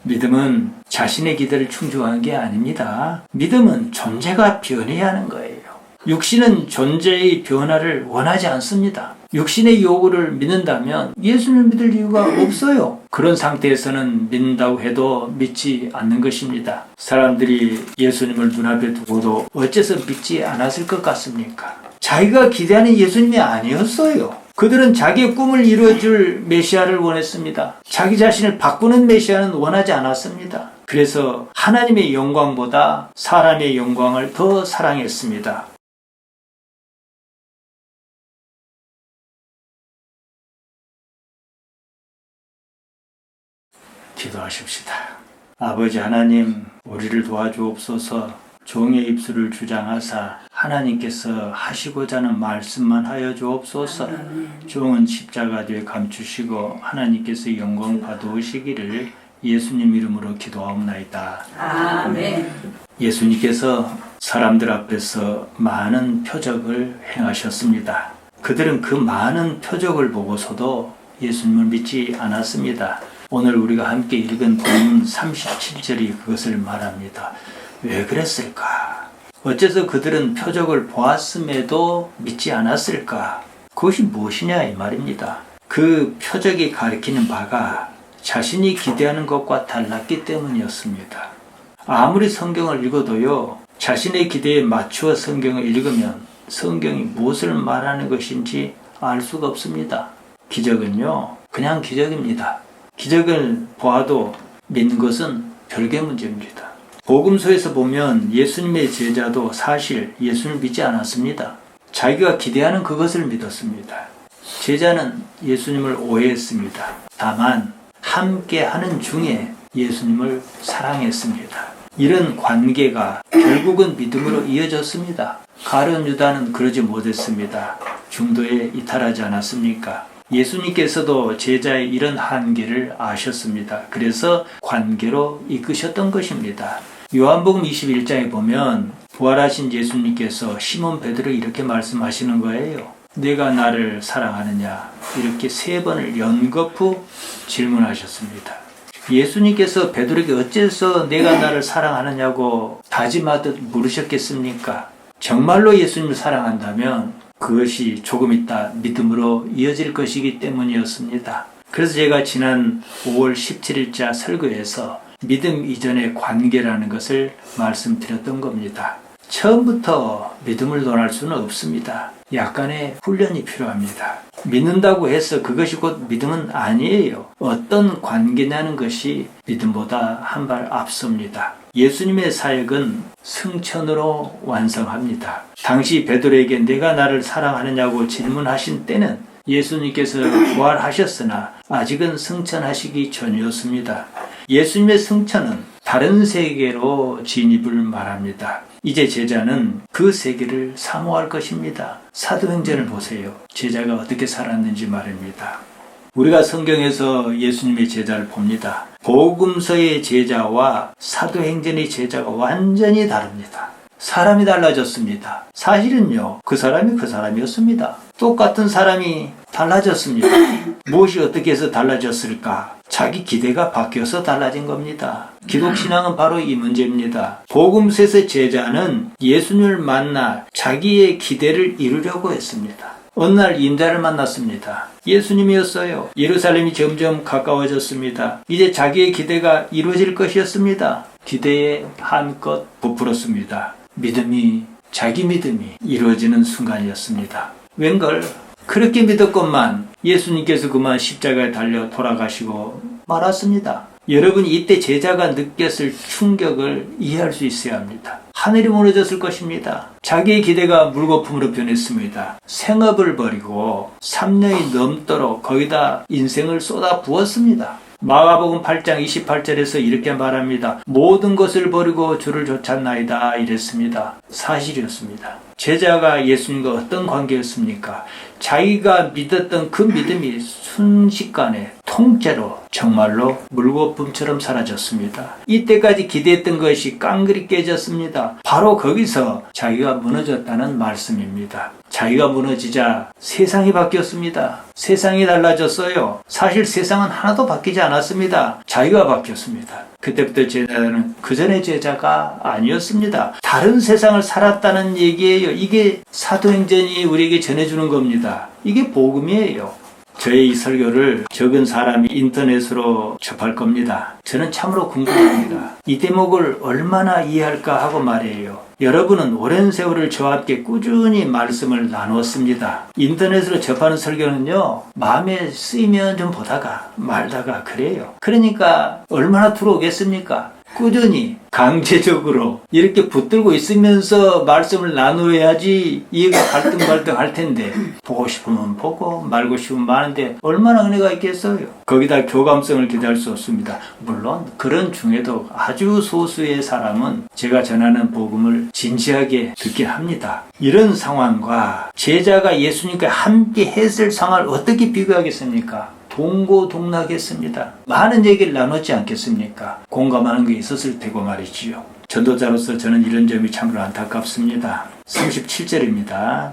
믿음은 자신의 기대를 충족하는 게 아닙니다. 믿음은 존재가 변해야 하는 거예요. 육신은 존재의 변화를 원하지 않습니다. 육신의 요구를 믿는다면 예수님을 믿을 이유가 없어요. 그런 상태에서는 믿는다고 해도 믿지 않는 것입니다. 사람들이 예수님을 눈앞에 두고도 어째서 믿지 않았을 것 같습니까? 자기가 기대하는 예수님이 아니었어요. 그들은 자기의 꿈을 이루어줄 메시아를 원했습니다. 자기 자신을 바꾸는 메시아는 원하지 않았습니다. 그래서 하나님의 영광보다 사람의 영광을 더 사랑했습니다. 기도하십시다. 아버지 하나님, 우리를 도와주옵소서. 종의 입술을 주장하사 하나님께서 하시고자 하는 말씀만 하여 주옵소서. 종은 십자가 뒤에 감추시고 하나님께서 영광 받으시기를 예수님 이름으로 기도하옵나이다. 아멘. 예수님께서 사람들 앞에서 많은 표적을 행하셨습니다. 그들은 그 많은 표적을 보고서도 예수님을 믿지 않았습니다. 오늘 우리가 함께 읽은 본문 37절이 그것을 말합니다. 왜 그랬을까? 어째서 그들은 표적을 보았음에도 믿지 않았을까? 그것이 무엇이냐 이 말입니다. 그 표적이 가리키는 바가 자신이 기대하는 것과 달랐기 때문이었습니다. 아무리 성경을 읽어도요, 자신의 기대에 맞추어 성경을 읽으면 성경이 무엇을 말하는 것인지 알 수가 없습니다. 기적은요, 그냥 기적입니다. 기적을 보아도 믿는 것은 별개 문제입니다. 복음서에서 보면 예수님의 제자도 사실 예수님을 믿지 않았습니다. 자기가 기대하는 그것을 믿었습니다. 제자는 예수님을 오해했습니다. 다만 함께 하는 중에 예수님을 사랑했습니다. 이런 관계가 결국은 믿음으로 이어졌습니다. 가룟 유다는 그러지 못했습니다. 중도에 이탈하지 않았습니까? 예수님께서도 제자의 이런 한계를 아셨습니다. 그래서 관계로 이끄셨던 것입니다. 요한복음 21장에 보면 부활하신 예수님께서 시몬 베드로에게 이렇게 말씀하시는 거예요. 내가 나를 사랑하느냐? 이렇게 3번을 연거푸 질문하셨습니다. 예수님께서 베드로에게 어째서 내가 나를 사랑하느냐고 다짐하듯 물으셨겠습니까? 정말로 예수님을 사랑한다면 그것이 조금 있다 믿음으로 이어질 것이기 때문이었습니다. 그래서 제가 지난 5월 17일자 설교에서 믿음 이전의 관계라는 것을 말씀드렸던 겁니다. 처음부터 믿음을 논할 수는 없습니다. 약간의 훈련이 필요합니다. 믿는다고 해서 그것이 곧 믿음은 아니에요. 어떤 관계냐는 것이 믿음보다 한 발 앞섭니다. 예수님의 사역은 승천으로 완성합니다. 당시 베드로에게 내가 나를 사랑하느냐고 질문하신 때는 예수님께서 부활하셨으나 아직은 승천하시기 전이었습니다. 예수님의 승천은 다른 세계로 진입을 말합니다. 이제 제자는 그 세계를 사모할 것입니다. 사도행전을 보세요. 제자가 어떻게 살았는지 말입니다. 우리가 성경에서 예수님의 제자를 봅니다. 복음서의 제자와 사도행전의 제자가 완전히 다릅니다. 사람이 달라졌습니다. 사실은요, 그 사람이 그 사람이었습니다. 똑같은 사람이 달라졌습니다. 무엇이 어떻게 해서 달라졌을까? 자기 기대가 바뀌어서 달라진 겁니다. 기독신앙은 바로 이 문제입니다. 복음서에서 제자는 예수님을 만나 자기의 기대를 이루려고 했습니다. 어느 날 임자를 만났습니다. 예수님이었어요. 예루살렘이 점점 가까워졌습니다. 이제 자기의 기대가 이루어질 것이었습니다. 기대에 한껏 부풀었습니다. 자기 믿음이 이루어지는 순간이었습니다. 웬걸 그렇게 믿었건만 예수님께서 그만 십자가에 달려 돌아가시고 말았습니다. 여러분이 이때 제자가 느꼈을 충격을 이해할 수 있어야 합니다. 하늘이 무너졌을 것입니다. 자기의 기대가 물거품으로 변했습니다. 생업을 버리고 3년이 넘도록 거기다 인생을 쏟아 부었습니다. 마가복음 8장 28절에서 이렇게 말합니다. 모든 것을 버리고 주를 쫓았나이다 이랬습니다. 사실이었습니다. 제자가 예수님과 어떤 관계였습니까? 자기가 믿었던 그 믿음이 순식간에 통째로 정말로 물거품처럼 사라졌습니다. 이때까지 기대했던 것이 깡그리 깨졌습니다. 바로 거기서 자기가 무너졌다는 말씀입니다. 자기가 무너지자 세상이 바뀌었습니다. 세상이 달라졌어요. 사실 세상은 하나도 바뀌지 않았습니다. 자기가 바뀌었습니다. 그때부터 제자는 그 전에 제자가 아니었습니다. 다른 세상을 살았다는 얘기예요. 이게 사도행전이 우리에게 전해주는 겁니다. 이게 복음이에요. 저의 이 설교를 적은 사람이 인터넷으로 접할 겁니다. 저는 참으로 궁금합니다. 이 대목을 얼마나 이해할까 하고 말이에요. 여러분은 오랜 세월을 저와 함께 꾸준히 말씀을 나누었습니다. 인터넷으로 접하는 설교는요, 마음에 쓰이면 좀 보다가 말다가 그래요. 그러니까 얼마나 들어오겠습니까? 꾸준히 강제적으로 이렇게 붙들고 있으면서 말씀을 나누어야지 이해가 갈등갈등 할 텐데, 보고 싶으면 보고 말고 싶으면 마는데 얼마나 은혜가 있겠어요. 거기다 교감성을 기대할 수 없습니다. 물론 그런 중에도 아주 소수의 사람은 제가 전하는 복음을 진지하게 듣긴 합니다. 이런 상황과 제자가 예수님과 함께 했을 상황을 어떻게 비교하겠습니까? 동고동락했습니다. 많은 얘기를 나눴지 않겠습니까? 공감하는 게 있었을 테고 말이지요. 전도자로서 저는 이런 점이 참으로 안타깝습니다. 37절입니다.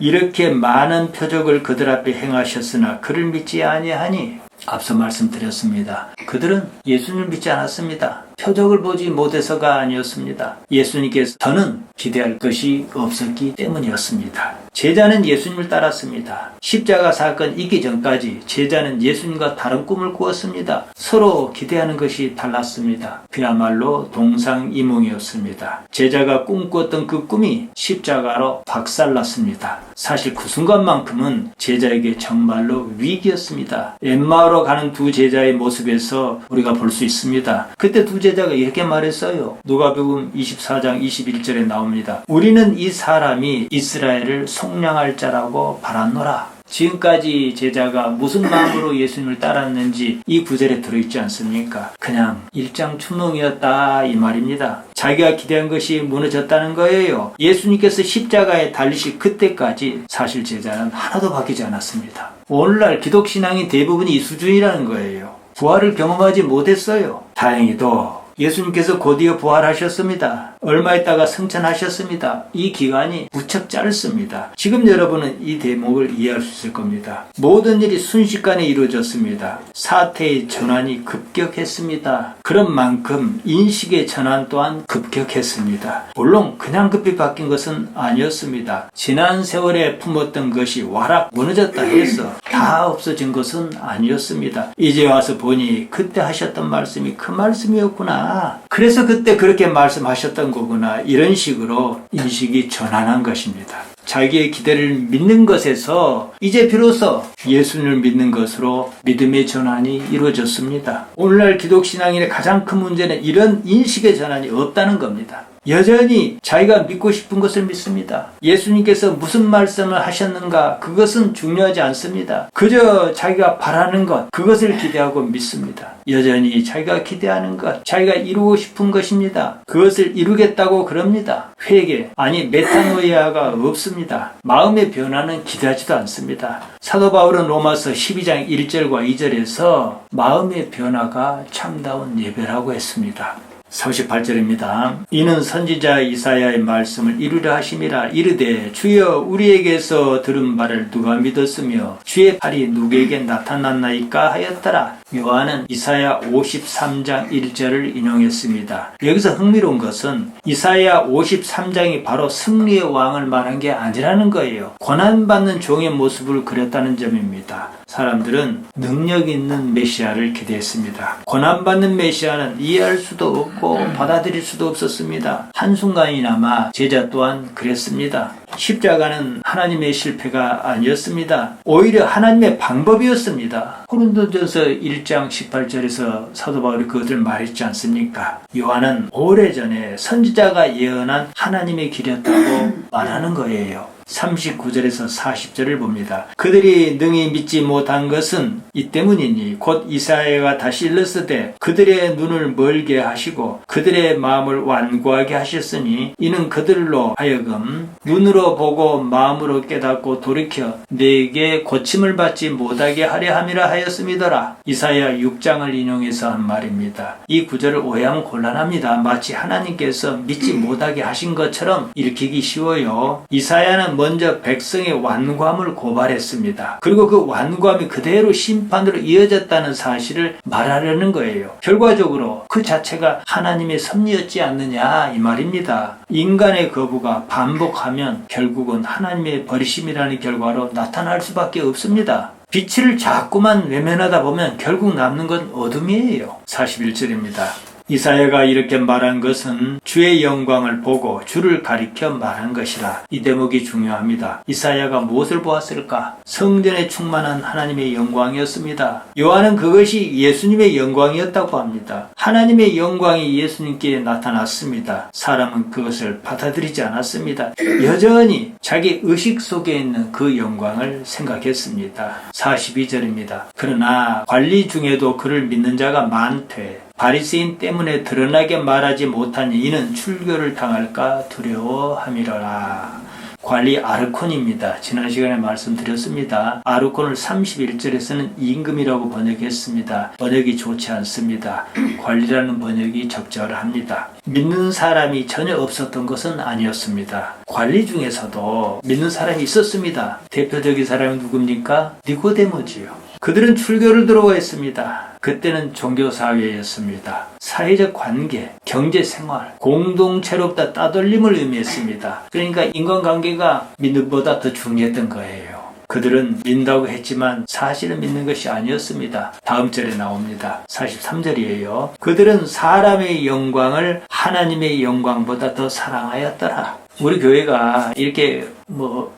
이렇게 많은 표적을 그들 앞에 행하셨으나 그를 믿지 아니하니, 앞서 말씀드렸습니다. 그들은 예수님을 믿지 않았습니다. 표적을 보지 못해서가 아니었습니다. 예수님께서 더는 기대할 것이 없었기 때문이었습니다. 제자는 예수님을 따랐습니다. 십자가 사건 있기 전까지 제자는 예수님과 다른 꿈을 꾸었습니다. 서로 기대하는 것이 달랐습니다. 그야말로 동상이몽이었습니다. 제자가 꿈꾸었던 그 꿈이 십자가로 박살났습니다. 사실 그 순간만큼은 제자에게 정말로 위기였습니다. 엠마오로 가는 두 제자의 모습에서 우리가 볼 수 있습니다. 그때 두 제자가 이렇게 말했어요. 누가복음 24장 21절에 나옵니다. 우리는 이 사람이 이스라엘을 속량할 자라고 바랐노라. 지금까지 제자가 무슨 마음으로 예수님을 따랐는지 이 구절에 들어있지 않습니까? 그냥 일장춘몽이었다 이 말입니다. 자기가 기대한 것이 무너졌다는 거예요. 예수님께서 십자가에 달리실 그때까지 사실 제자는 하나도 바뀌지 않았습니다. 오늘날 기독신앙의 대부분이 이 수준이라는 거예요. 부활을 경험하지 못했어요. 다행히도 예수님께서 곧이어 부활하셨습니다. 얼마 있다가 승천하셨습니다. 이 기간이 무척 짧습니다. 지금 여러분은 이 대목을 이해할 수 있을 겁니다. 모든 일이 순식간에 이루어졌습니다. 사태의 전환이 급격했습니다. 그런 만큼 인식의 전환 또한 급격했습니다. 물론 그냥 급히 바뀐 것은 아니었습니다. 지난 세월에 품었던 것이 와락 무너졌다 해서 다 없어진 것은 아니었습니다. 이제 와서 보니 그때 하셨던 말씀이 그 말씀이었구나. 그래서 그때 그렇게 말씀하셨던 거구나. 이런 식으로 인식이 전환한 것입니다. 자기의 기대를 믿는 것에서 이제 비로소 예수님을 믿는 것으로 믿음의 전환이 이루어졌습니다. 오늘날 기독신앙인의 가장 큰 문제는 이런 인식의 전환이 없다는 겁니다. 여전히 자기가 믿고 싶은 것을 믿습니다. 예수님께서 무슨 말씀을 하셨는가 그것은 중요하지 않습니다. 그저 자기가 바라는 것 그것을 기대하고 믿습니다. 여전히 자기가 기대하는 것 자기가 이루고 싶은 것입니다. 그것을 이루겠다고 그럽니다. 회개 아니 메타노이아가 없습니다. 마음의 변화는 기대하지도 않습니다. 사도 바울은 로마서 12장 1절과 2절에서 마음의 변화가 참다운 예배라고 했습니다. 38절입니다. 이는 선지자 이사야의 말씀을 이루려 하심이라. 이르되 주여 우리에게서 들은 바를 누가 믿었으며 주의 팔이 누구에게 나타났나이까 하였더라. 요한은 이사야 53장 1절을 인용했습니다. 여기서 흥미로운 것은 이사야 53장이 바로 승리의 왕을 말한 게 아니라는 거예요. 고난받는 종의 모습을 그렸다는 점입니다. 사람들은 능력 있는 메시아를 기대했습니다. 고난받는 메시아는 이해할 수도 없고 받아들일 수도 없었습니다. 한순간이나마 제자 또한 그랬습니다. 십자가는 하나님의 실패가 아니었습니다. 오히려 하나님의 방법이었습니다. 고린도전서 1장 18절에서 사도 바울이 그것을 말했지 않습니까? 요한은 오래전에 선지자가 예언한 하나님의 길이었다고 말하는 거예요. 39절에서 40절을 봅니다. 그들이 능히 믿지 못한 것은 이 때문이니 곧 이사야가 다시 일렀으되 그들의 눈을 멀게 하시고 그들의 마음을 완고하게 하셨으니 이는 그들로 하여금 눈으로 보고 마음으로 깨닫고 돌이켜 내게 고침을 받지 못하게 하려 함이라 하였음이더라. 이사야 6장을 인용해서 한 말입니다. 이 구절을 오해하면 곤란합니다. 마치 하나님께서 믿지 못하게 하신 것처럼 읽히기 쉬워요. 이사야는 모세는 먼저 백성의 완고함을 고발했습니다. 그리고 그 완고함이 그대로 심판으로 이어졌다는 사실을 말하려는 거예요. 결과적으로 그 자체가 하나님의 섭리였지 않느냐 이 말입니다. 인간의 거부가 반복하면 결국은 하나님의 버리심이라는 결과로 나타날 수밖에 없습니다. 빛을 자꾸만 외면하다 보면 결국 남는 건 어둠이에요. 41절입니다. 이사야가 이렇게 말한 것은 주의 영광을 보고 주를 가리켜 말한 것이라. 이 대목이 중요합니다. 이사야가 무엇을 보았을까? 성전에 충만한 하나님의 영광이었습니다. 요한은 그것이 예수님의 영광이었다고 합니다. 하나님의 영광이 예수님께 나타났습니다. 사람은 그것을 받아들이지 않았습니다. 여전히 자기 의식 속에 있는 그 영광을 생각했습니다. 42절입니다. 그러나 관리 중에도 그를 믿는 자가 많되 바리새인 때문에 드러나게 말하지 못하니 이는 출교를 당할까 두려워함이로라. 관리 아르콘입니다. 지난 시간에 말씀드렸습니다. 아르콘을 31절에서는 임금이라고 번역했습니다. 번역이 좋지 않습니다. 관리라는 번역이 적절합니다. 믿는 사람이 전혀 없었던 것은 아니었습니다. 관리 중에서도 믿는 사람이 있었습니다. 대표적인 사람이 누굽니까? 니고데모지요. 그들은 출교를 들어왔습니다. 그때는 종교사회였습니다. 사회적 관계, 경제생활, 공동체로부터 따돌림을 의미했습니다. 그러니까 인간관계가 믿음보다 더 중요했던 거예요. 그들은 믿는다고 했지만 사실은 믿는 것이 아니었습니다. 다음 절에 나옵니다. 43절이에요. 그들은 사람의 영광을 하나님의 영광보다 더 사랑하였더라. 우리 교회가 이렇게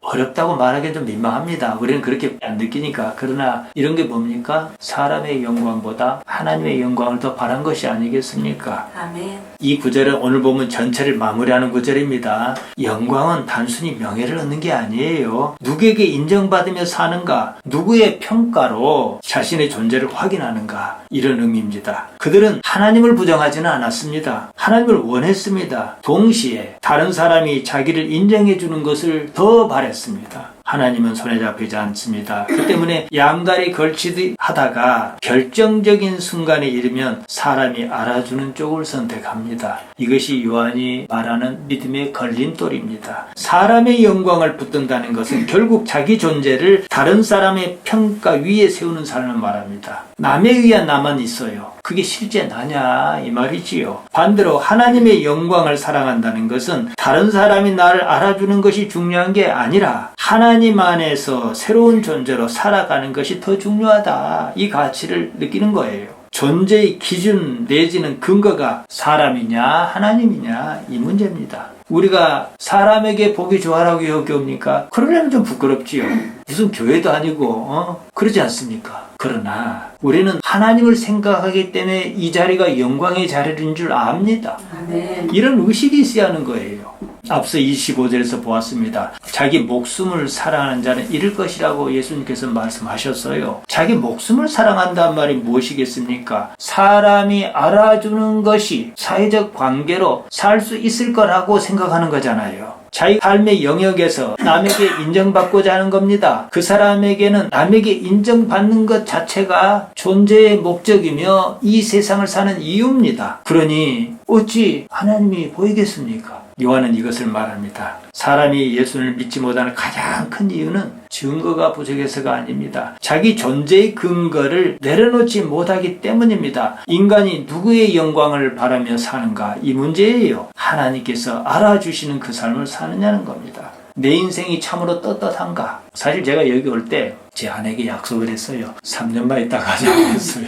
어렵다고 말하기엔 좀 민망합니다. 우리는 그렇게 안 느끼니까. 그러나 이런 게 뭡니까? 사람의 영광보다 하나님의 영광을 더 바란 것이 아니겠습니까? 아멘. 이 구절은 오늘 보면 전체를 마무리하는 구절입니다. 영광은 단순히 명예를 얻는 게 아니에요. 누구에게 인정받으며 사는가? 누구의 평가로 자신의 존재를 확인하는가? 이런 의미입니다. 그들은 하나님을 부정하지는 않았습니다. 하나님을 원했습니다. 동시에 다른 사람이 자기를 인정해 주는 것을 더 바랬습니다. 하나님은 손에 잡히지 않습니다. 그 때문에 양다리 걸치듯 하다가 결정적인 순간에 이르면 사람이 알아주는 쪽을 선택합니다. 이것이 요한이 말하는 믿음의 걸림돌입니다. 사람의 영광을 붙든다는 것은 결국 자기 존재를 다른 사람의 평가 위에 세우는 사람을 말합니다. 남에 의한 나만 있어요. 그게 실제 나냐 이 말이지요. 반대로 하나님의 영광을 사랑한다는 것은 다른 사람이 나를 알아주는 것이 중요한 게 아니라 하나님 안에서 새로운 존재로 살아가는 것이 더 중요하다. 이 가치를 느끼는 거예요. 존재의 기준 내지는 근거가 사람이냐 하나님이냐 이 문제입니다. 우리가 사람에게 보기 좋아라고 여겨옵니까? 그러려면 좀 부끄럽지요. 무슨 교회도 아니고 그러지 않습니까? 그러나 우리는 하나님을 생각하기 때문에 이 자리가 영광의 자리인 줄 압니다. 아멘. 이런 의식이 있어야 하는 거예요. 앞서 25절에서 보았습니다. 자기 목숨을 사랑하는 자는 잃을 것이라고 예수님께서 말씀하셨어요. 자기 목숨을 사랑한다는 말이 무엇이겠습니까? 사람이 알아주는 것이 사회적 관계로 살 수 있을 거라고 생각하는 거잖아요. 자기 삶의 영역에서 남에게 인정받고자 하는 겁니다. 그 사람에게는 남에게 인정받는 것 자체가 존재의 목적이며 이 세상을 사는 이유입니다. 그러니 어찌 하나님이 보이겠습니까? 요한은 이것을 말합니다. 사람이 예수를 믿지 못하는 가장 큰 이유는 증거가 부족해서가 아닙니다. 자기 존재의 근거를 내려놓지 못하기 때문입니다. 인간이 누구의 영광을 바라며 사는가 이 문제예요. 하나님께서 알아주시는 그 삶을 사느냐는 겁니다. 내 인생이 참으로 떳떳한가? 사실 제가 여기 올 때 제 아내에게 약속을 했어요. 3년만 있다 가자고 했어요.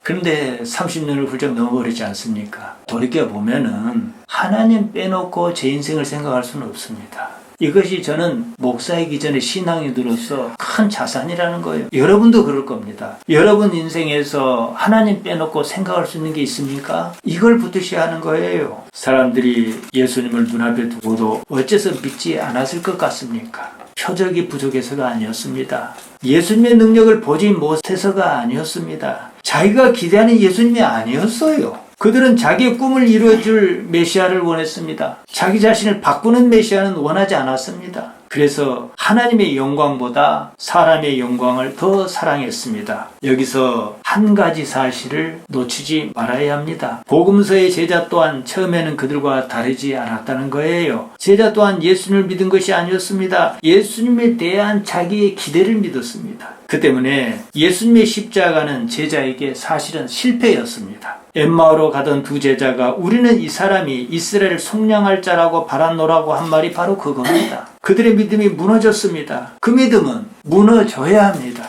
그런데 30년을 훌쩍 넘어버리지 않습니까? 돌이켜보면은 하나님 빼놓고 제 인생을 생각할 수는 없습니다. 이것이 저는 목사이기 전에 신앙인으로서 큰 자산이라는 거예요. 여러분도 그럴 겁니다. 여러분 인생에서 하나님 빼놓고 생각할 수 있는 게 있습니까? 이걸 붙으셔야 하는 거예요. 사람들이 예수님을 눈앞에 두고도 어째서 믿지 않았을 것 같습니까? 표적이 부족해서가 아니었습니다. 예수님의 능력을 보지 못해서가 아니었습니다. 자기가 기대하는 예수님이 아니었어요. 그들은 자기의 꿈을 이루어줄 메시아를 원했습니다. 자기 자신을 바꾸는 메시아는 원하지 않았습니다. 그래서 하나님의 영광보다 사람의 영광을 더 사랑했습니다. 여기서 한 가지 사실을 놓치지 말아야 합니다. 복음서의 제자 또한 처음에는 그들과 다르지 않았다는 거예요. 제자 또한 예수님을 믿은 것이 아니었습니다. 예수님에 대한 자기의 기대를 믿었습니다. 그 때문에 예수님의 십자가는 제자에게 사실은 실패였습니다. 엠마오로 가던 두 제자가 우리는 이 사람이 이스라엘 속량할 자라고 바라노라고 한 말이 바로 그겁니다. 그들의 믿음이 무너졌습니다. 그 믿음은 무너져야 합니다.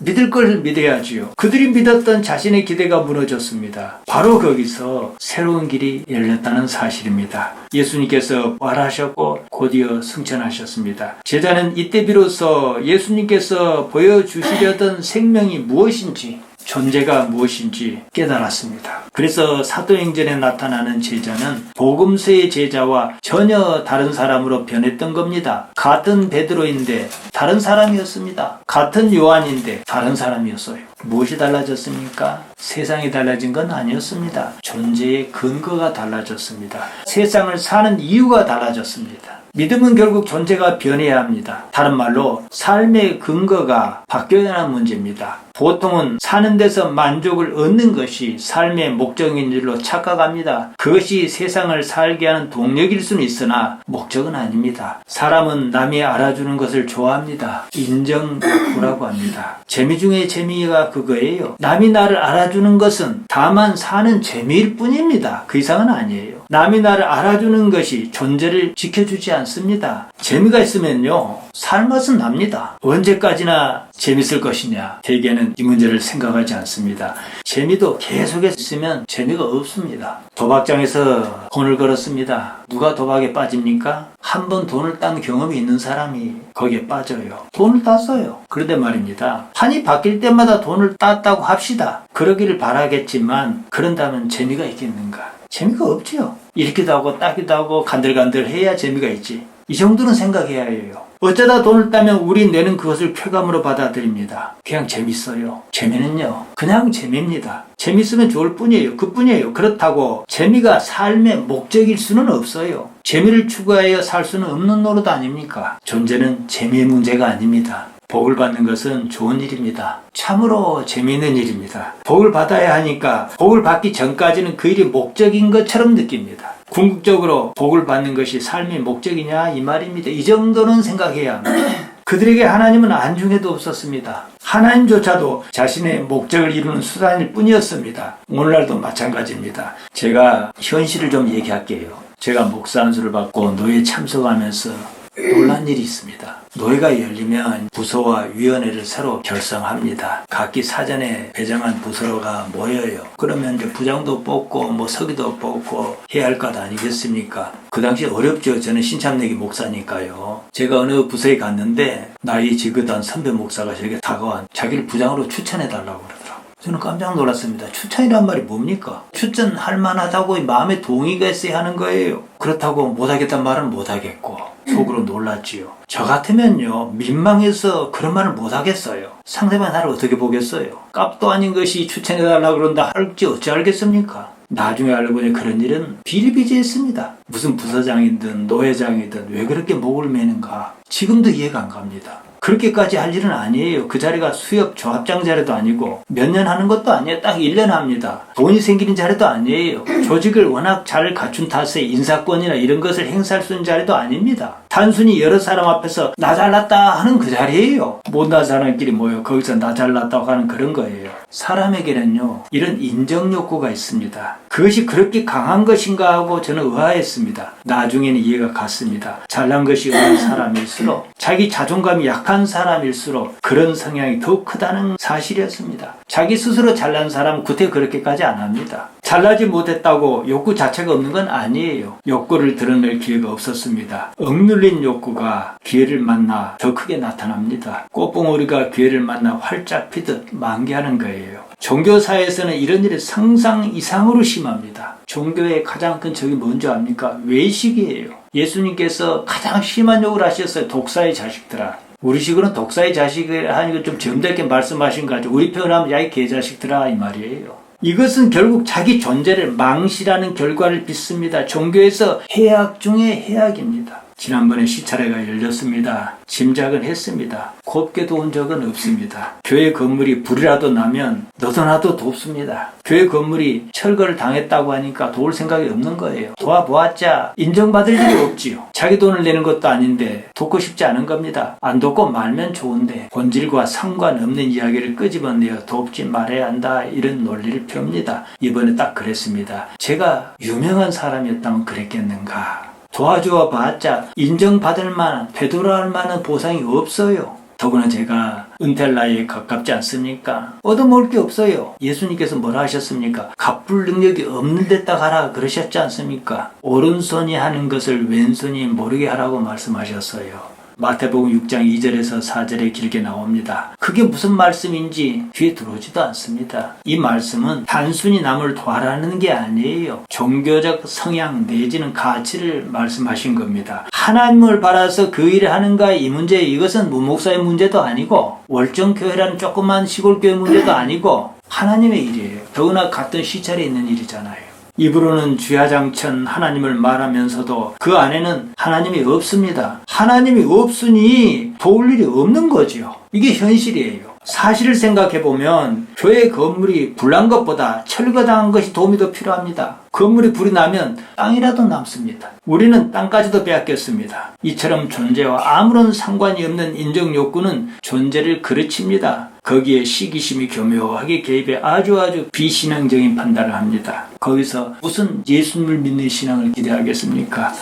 믿을 걸 믿어야지요. 그들이 믿었던 자신의 기대가 무너졌습니다. 바로 거기서 새로운 길이 열렸다는 사실입니다. 예수님께서 부활하셨고 곧이어 승천하셨습니다. 제자는 이때 비로소 예수님께서 보여주시려던 생명이 무엇인지, 존재가 무엇인지 깨달았습니다. 그래서 사도행전에 나타나는 제자는 복음서의 제자와 전혀 다른 사람으로 변했던 겁니다. 같은 베드로인데 다른 사람이었습니다. 같은 요한인데 다른 사람이었어요. 무엇이 달라졌습니까? 세상이 달라진 건 아니었습니다. 존재의 근거가 달라졌습니다. 세상을 사는 이유가 달라졌습니다. 믿음은 결국 존재가 변해야 합니다. 다른 말로 삶의 근거가 바뀌어야 하는 문제입니다. 보통은 사는 데서 만족을 얻는 것이 삶의 목적인 줄로 착각합니다. 그것이 세상을 살게 하는 동력일 수는 있으나 목적은 아닙니다. 사람은 남이 알아주는 것을 좋아합니다. 인정욕구라고 합니다. 재미 중에 재미가 그거예요. 남이 나를 알아주는 것은 다만 사는 재미일 뿐입니다. 그 이상은 아니에요. 남이 나를 알아주는 것이 존재를 지켜주지 않습니다. 재미가 있으면요, 살 맛은 납니다. 언제까지나 재밌을 것이냐? 대개는 이 문제를 생각하지 않습니다. 재미도 계속 있으면 재미가 없습니다. 도박장에서 돈을 걸었습니다. 누가 도박에 빠집니까? 한 번 돈을 딴 경험이 있는 사람이 거기에 빠져요. 돈을 땄어요. 그런데 말입니다. 판이 바뀔 때마다 돈을 땄다고 합시다. 그러기를 바라겠지만 그런다면 재미가 있겠는가? 재미가 없지요. 이렇게도 하고 따기도 하고 간들간들 해야 재미가 있지. 이 정도는 생각해야 해요. 어쩌다 돈을 따면 우리 뇌는 그것을 쾌감으로 받아들입니다. 그냥 재밌어요. 재미는요, 그냥 재미입니다. 재밌으면 좋을 뿐이에요. 그뿐이에요. 그렇다고 재미가 삶의 목적일 수는 없어요. 재미를 추구하여 살 수는 없는 노릇 아닙니까? 존재는 재미의 문제가 아닙니다. 복을 받는 것은 좋은 일입니다. 참으로 재미있는 일입니다. 복을 받아야 하니까 복을 받기 전까지는 그 일이 목적인 것처럼 느낍니다. 궁극적으로 복을 받는 것이 삶의 목적이냐 이 말입니다. 이 정도는 생각해야 합니다. 그들에게 하나님은 안중에도 없었습니다. 하나님조차도 자신의 목적을 이루는 수단일 뿐이었습니다. 오늘날도 마찬가지입니다. 제가 현실을 좀 얘기할게요. 제가 목사 안수를 받고 노예 참석하면서 놀란 일이 있습니다. 노예가 열리면 부서와 위원회를 새로 결성합니다. 각기 사전에 배정한 부서가 모여요. 그러면 이제 부장도 뽑고 서기도 뽑고 해야 할 것 아니겠습니까? 그 당시 어렵죠. 저는 신참내기 목사니까요. 제가 어느 부서에 갔는데 나이 지긋한 선배 목사가 저에게 다가와 자기를 부장으로 추천해달라고 그러더라고요. 저는 깜짝 놀랐습니다. 추천이란 말이 뭡니까? 추천할 만하다고 마음에 동의가 있어야 하는 거예요. 그렇다고 못하겠다는 말은 못하겠고 속으로 놀랐지요. 저 같으면요, 민망해서 그런 말을 못하겠어요. 상대방 나를 어떻게 보겠어요? 값도 아닌 것이 추천해달라고 그런다 할지 어찌 알겠습니까? 나중에 알고 보니 그런 일은 비일비재했습니다. 무슨 부서장이든 노회장이든 왜 그렇게 목을 매는가? 지금도 이해가 안 갑니다. 그렇게까지 할 일은 아니에요. 그 자리가 수협 조합장 자리도 아니고 몇 년 하는 것도 아니에요. 딱 1년 합니다. 돈이 생기는 자리도 아니에요. 조직을 워낙 잘 갖춘 탓에 인사권이나 이런 것을 행사할 수 있는 자리도 아닙니다. 단순히 여러 사람 앞에서 나 잘났다 하는 그 자리예요. 못난 사람끼리 모여 거기서 나 잘났다고 하는 그런 거예요. 사람에게는요, 이런 인정 욕구가 있습니다. 그것이 그렇게 강한 것인가 하고 저는 의아했습니다. 나중에는 이해가 갔습니다. 잘난 것이 없는 사람일수록, 자기 자존감이 약한 사람일수록 그런 성향이 더욱 크다는 사실이었습니다. 자기 스스로 잘난 사람은 구태 그렇게까지 안 합니다. 잘나지 못했다고 욕구 자체가 없는 건 아니에요. 욕구를 드러낼 기회가 없었습니다. 억눌린 욕구가 기회를 만나 더 크게 나타납니다. 꽃봉오리가 기회를 만나 활짝 피듯 만개하는 거예요. 종교사에서는 이런 일이 상상 이상으로 심합니다. 종교의 가장 큰 적이 뭔지 압니까? 외식이에요. 예수님께서 가장 심한 욕을 하셨어요. 독사의 자식들아. 우리식으로는 독사의 자식을 하니까 좀 점잖게 말씀하신 거 같아요. 우리 표현하면 야이 개자식들아 이 말이에요. 이것은 결국 자기 존재를 망실하는 결과를 빚습니다. 종교에서 해악 중에 해악입니다. 지난번에 시차례가 열렸습니다. 짐작은 했습니다. 곱게 도운 적은 없습니다. 교회 건물이 불이라도 나면 너도 나도 돕습니다. 교회 건물이 철거를 당했다고 하니까 도울 생각이 없는 거예요. 도와보았자 인정받을 일이 없지요. 자기 돈을 내는 것도 아닌데 돕고 싶지 않은 겁니다. 안 돕고 말면 좋은데 본질과 상관없는 이야기를 끄집어내어 돕지 말아야 한다, 이런 논리를 펴옵니다. 이번에 딱 그랬습니다. 제가 유명한 사람이었다면 그랬겠는가. 도와주어 봤자 인정받을 만한, 되돌아갈 만한 보상이 없어요. 더구나 제가 은퇴할 나이에 가깝지 않습니까? 얻어먹을 게 없어요. 예수님께서 뭐라 하셨습니까? 갚을 능력이 없는 데다 가라 그러셨지 않습니까? 오른손이 하는 것을 왼손이 모르게 하라고 말씀하셨어요. 마태복음 6장 2절에서 4절에 길게 나옵니다. 그게 무슨 말씀인지 귀에 들어오지도 않습니다. 이 말씀은 단순히 남을 도와라는 게 아니에요. 종교적 성향 내지는 가치를 말씀하신 겁니다. 하나님을 바라서 그 일을 하는가, 이 문제, 이것은 무목사의 문제도 아니고 월정교회라는 조그만 시골교회 문제도 아니고 하나님의 일이에요. 더구나 같은 시찰에 있는 일이잖아요. 입으로는 주야장천 하나님을 말하면서도 그 안에는 하나님이 없습니다. 하나님이 없으니 도울 일이 없는 거지요. 이게 현실이에요. 사실을 생각해보면 교회 건물이 불난 것보다 철거당한 것이 도움이 더 필요합니다. 건물이 불이 나면 땅이라도 남습니다. 우리는 땅까지도 빼앗겼습니다. 이처럼 존재와 아무런 상관이 없는 인정 욕구는 존재를 그르칩니다. 거기에 시기심이 교묘하게 개입해 아주 비신앙적인 판단을 합니다. 거기서 무슨 예수님을 믿는 신앙을 기대하겠습니까?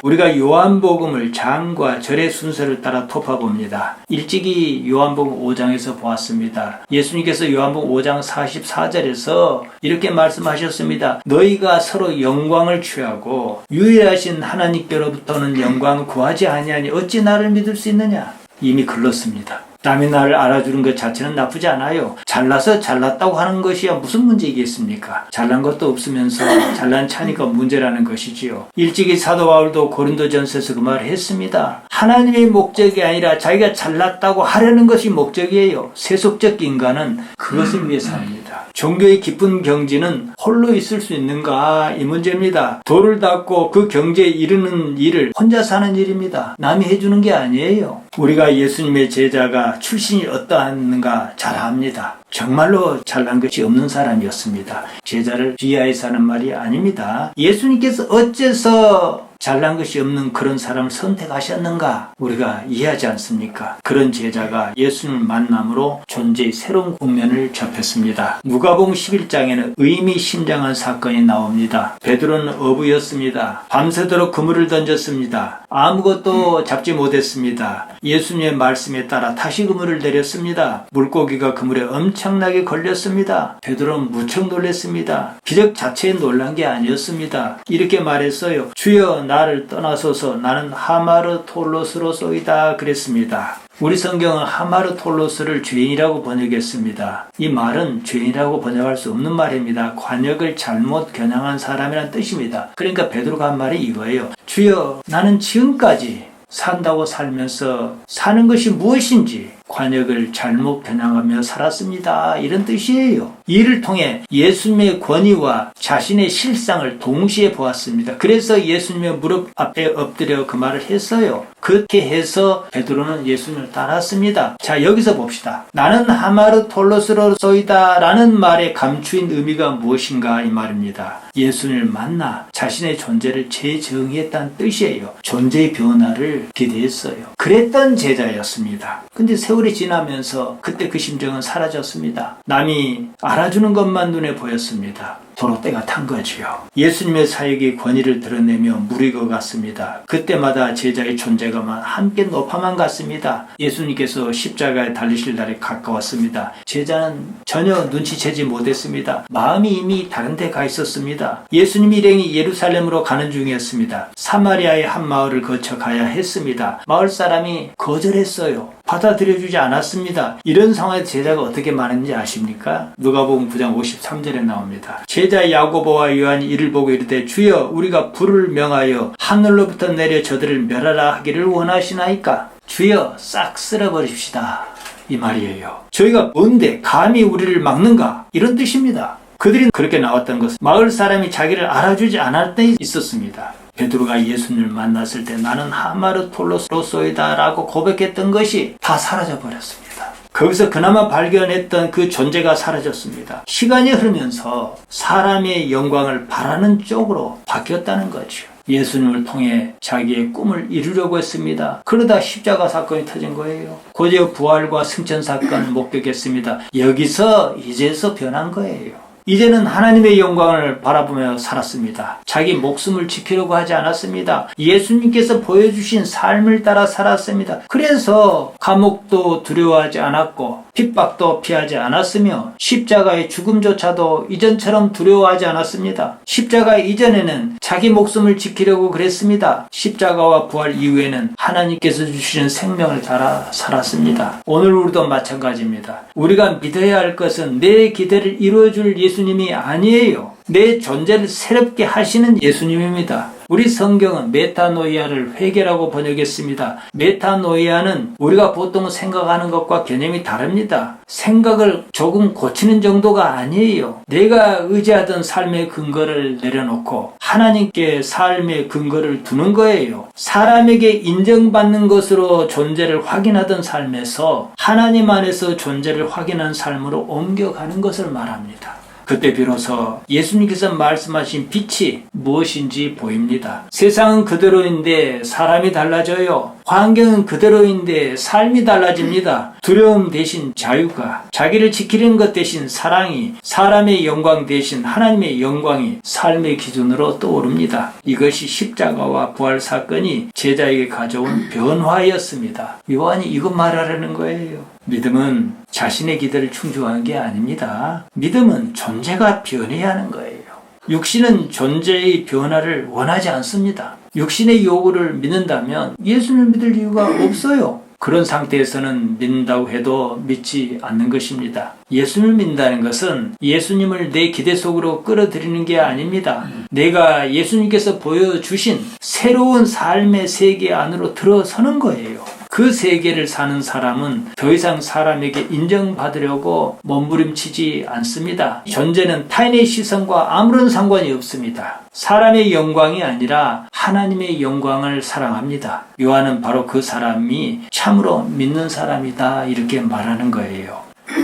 우리가 요한복음을 장과 절의 순서를 따라 톱어봅니다. 일찍이 요한복음 5장에서 보았습니다. 예수님께서 요한복음 5장 44절에서 이렇게 말씀하셨습니다. 너희가 서로 영광을 취하고 유일하신 하나님께로부터는 영광을 구하지 아니하니 어찌 나를 믿을 수 있느냐? 이미 글렀습니다. 남이 나를 알아주는 것 자체는 나쁘지 않아요. 잘나서 잘났다고 하는 것이야 무슨 문제이겠습니까? 잘난 것도 없으면서 잘난 차니까 문제라는 것이지요. 일찍이 사도 바울도 고린도전서에서 그 말을 했습니다. 하나님의 목적이 아니라 자기가 잘났다고 하려는 것이 목적이에요. 세속적 인간은 그것을 위해서 합니다. 종교의 깊은 경지는 홀로 있을 수 있는가, 이 문제입니다. 도를 닦고 그 경지에 이르는 일을 혼자 사는 일입니다. 남이 해주는 게 아니에요. 우리가 예수님의 제자가 출신이 어떠한가 잘 압니다. 정말로 잘난 것이 없는 사람이었습니다. 제자를 비하해서 하는 말이 아닙니다. 예수님께서 어째서 잘난 것이 없는 그런 사람을 선택하셨는가 우리가 이해하지 않습니까? 그런 제자가 예수님을 만남으로 존재의 새로운 국면을 접했습니다. 누가복음 11장에는 의미심장한 사건이 나옵니다. 베드로는 어부였습니다. 밤새도록 그물을 던졌습니다. 아무것도 잡지 못했습니다. 예수님의 말씀에 따라 다시 그물을 내렸습니다. 물고기가 그물에 엄청나게 걸렸습니다. 베드로는 무척 놀랐습니다. 기적 자체에 놀란 게 아니었습니다. 이렇게 말했어요. 주여 나를 떠나소서, 나는 하마르톨로스로소이다 그랬습니다. 우리 성경은 하마르톨로스를 죄인이라고 번역했습니다. 이 말은 죄인이라고 번역할 수 없는 말입니다. 관역을 잘못 겨냥한 사람이란 뜻입니다. 그러니까 베드로가 한 말이 이거예요. 주여 나는 지금까지 산다고 살면서 사는 것이 무엇인지 관역을 잘못 겨냥하며 살았습니다. 이런 뜻이에요. 이를 통해 예수님의 권위와 자신의 실상을 동시에 보았습니다. 그래서 예수님의 무릎 앞에 엎드려 그 말을 했어요. 그렇게 해서 베드로는 예수님을 따랐습니다. 자, 여기서 봅시다. 나는 하마르톨로스로소이다 라는 말에 감추인 의미가 무엇인가 이 말입니다. 예수님을 만나 자신의 존재를 재정의했다는 뜻이에요. 존재의 변화를 기대했어요. 그랬던 제자였습니다. 근데 세월이 지나면서 그때 그 심정은 사라졌습니다. 남이 알아주는 것만 눈에 보였습니다. 도로 때가 탄 거지요. 예수님의 사역의 권위를 드러내며 무리고 갔습니다. 그때마다 제자의 존재가 함께 높아만 갔습니다. 예수님께서 십자가에 달리실 날이 가까웠습니다. 제자는 전혀 눈치채지 못했습니다. 마음이 이미 다른 데 가 있었습니다. 예수님 일행이 예루살렘으로 가는 중이었습니다. 사마리아의 한 마을을 거쳐 가야 했습니다. 마을 사람이 거절했어요. 받아들여주지 않았습니다. 이런 상황에서 제자가 어떻게 말했는지 아십니까? 누가복음 9장 53절에 나옵니다. 제자 야고보와 요한이 이를 보고 이르되 주여 우리가 불을 명하여 하늘로부터 내려 저들을 멸하라 하기를 원하시나이까? 주여 싹 쓸어버립시다. 이 말이에요. 저희가 뭔데 감히 우리를 막는가? 이런 뜻입니다. 그들이 그렇게 나왔던 것은 마을 사람이 자기를 알아주지 않을 때 있었습니다. 베드로가 예수님을 만났을 때 나는 하마르톨로소이다 라고 고백했던 것이 다 사라져 버렸습니다. 거기서 그나마 발견했던 그 존재가 사라졌습니다. 시간이 흐르면서 사람의 영광을 바라는 쪽으로 바뀌었다는 거죠. 예수님을 통해 자기의 꿈을 이루려고 했습니다. 그러다 십자가 사건이 터진 거예요. 곧이어 부활과 승천 사건을 목격했습니다. 여기서 이제서 변한 거예요. 이제는 하나님의 영광을 바라보며 살았습니다. 자기 목숨을 지키려고 하지 않았습니다. 예수님께서 보여주신 삶을 따라 살았습니다. 그래서 감옥도 두려워하지 않았고 핍박도 피하지 않았으며 십자가의 죽음조차도 이전처럼 두려워하지 않았습니다. 십자가 이전에는 자기 목숨을 지키려고 그랬습니다. 십자가와 부활 이후에는 하나님께서 주시는 생명을 따라 살았습니다. 오늘 우리도 마찬가지입니다. 우리가 믿어야 할 것은 내 기대를 이루어줄 예수님이 아니에요. 내 존재를 새롭게 하시는 예수님입니다. 우리 성경은 메타노이아를 회개라고 번역했습니다. 메타노이아는 우리가 보통 생각하는 것과 개념이 다릅니다. 생각을 조금 고치는 정도가 아니에요. 내가 의지하던 삶의 근거를 내려놓고 하나님께 삶의 근거를 두는 거예요. 사람에게 인정받는 것으로 존재를 확인하던 삶에서 하나님 안에서 존재를 확인한 삶으로 옮겨가는 것을 말합니다. 그때 비로소 예수님께서 말씀하신 빛이 무엇인지 보입니다. 세상은 그대로인데 사람이 달라져요. 환경은 그대로인데 삶이 달라집니다. 두려움 대신 자유가, 자기를 지키는 것 대신 사랑이, 사람의 영광 대신 하나님의 영광이 삶의 기준으로 떠오릅니다. 이것이 십자가와 부활 사건이 제자에게 가져온 변화였습니다. 요한이 이것 말하려는 거예요. 믿음은 자신의 기대를 충족하는 게 아닙니다. 믿음은 존재가 변해야 하는 거예요. 육신은 존재의 변화를 원하지 않습니다. 육신의 요구를 믿는다면 예수님을 믿을 이유가 없어요. 그런 상태에서는 믿는다고 해도 믿지 않는 것입니다. 예수님을 믿는다는 것은 예수님을 내 기대 속으로 끌어들이는 게 아닙니다. 내가 예수님께서 보여주신 새로운 삶의 세계 안으로 들어서는 거예요. 그 세계를 사는 사람은 더 이상 사람에게 인정받으려고 몸부림치지 않습니다. 존재는 타인의 시선과 아무런 상관이 없습니다. 사람의 영광이 아니라 하나님의 영광을 사랑합니다. 요한은 바로 그 사람이 참으로 믿는 사람이다 이렇게 말하는 거예요.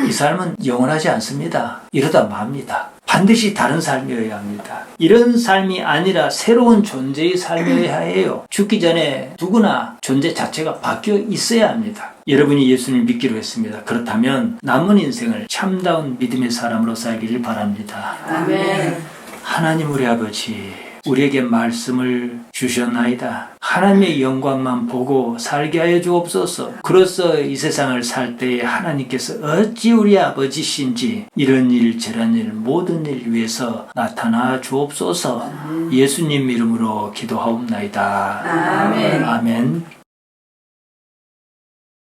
이 삶은 영원하지 않습니다. 이러다 맙니다. 반드시 다른 삶이어야 합니다. 이런 삶이 아니라 새로운 존재의 삶이어야 해요. 죽기 전에 누구나 존재 자체가 바뀌어 있어야 합니다. 여러분이 예수님을 믿기로 했습니다. 그렇다면 남은 인생을 참다운 믿음의 사람으로 살기를 바랍니다. 아멘. 하나님 우리 아버지, 우리에게 말씀을 주셨나이다. 하나님의 영광만 보고 살게 하여 주옵소서. 그로써 이 세상을 살 때에 하나님께서 어찌 우리 아버지신지 이런 일 저런 일 모든 일 위해서 나타나 주옵소서. 예수님 이름으로 기도하옵나이다. 아멘. 아멘.